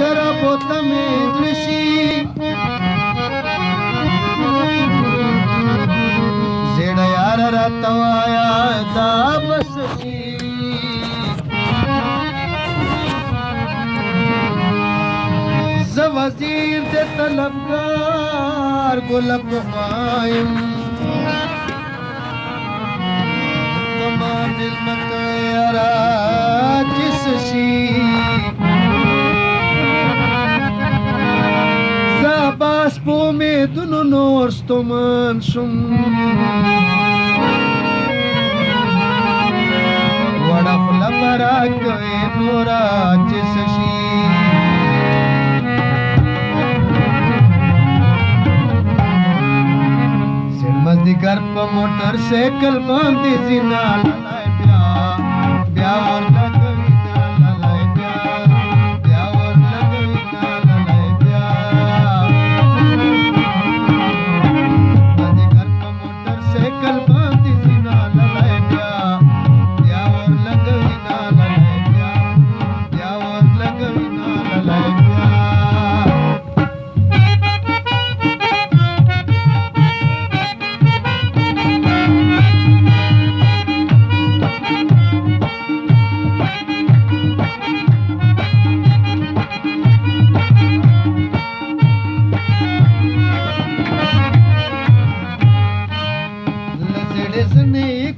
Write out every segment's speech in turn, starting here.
سره بوته مې زړه شي زیړه یاره راته وایه دا به څه شي زه وزیر د طلبګار ګله پخوا یم زما مېلمه ته یاره چې څه شي زه باس په امیدونو نور ستومن شم وړه خوله به راکوې نوره چې څه شي مازدیګر په موټر سایکل باندې زینا لای بیا ور لګوي نا لای بیا ور لګوي نا لای بیا مازدیګر په موټر سایکل باندې زینا لای بیا ور لګوي نا لای بیا ور لګوي نا لای بیا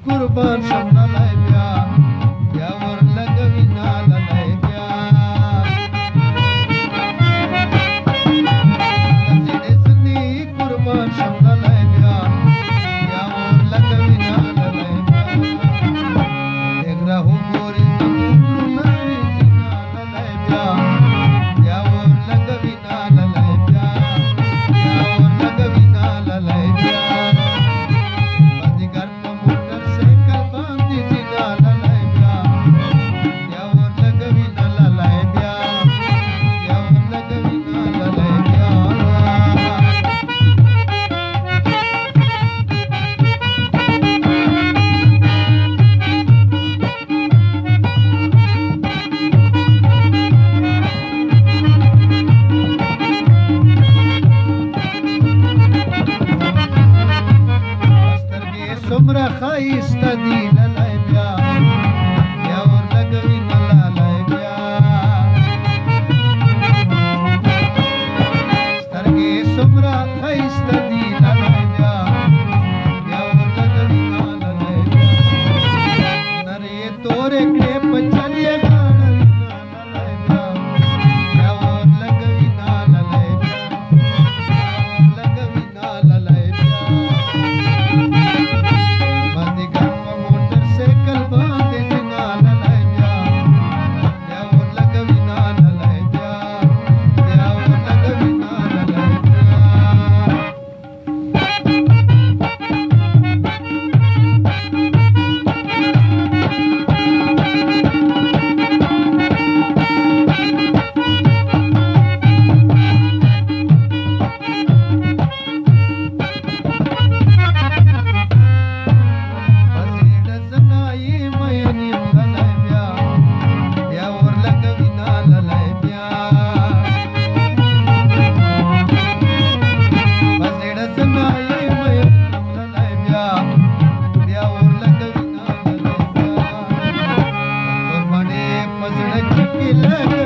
قربان شم لای بیا ور لګوي نا لای بیا زړه سني قربان شم لای بیا ور لګوي نا لای بیا اګرا هو ګوري زمونه نا لای بیا ور لګوي نا لای بیا ور لګوي نا لای بیا څومره ښایسته دي لای بیا ور لګوي نا لای بیا سترګې څومره ښایسته دي لای بیا ور لګوي نا لای بیا نرې تورې کړې په چلې غاړې نا لای بیا ور لګوي نا لای بیا لګوي نا لای بیا لګوي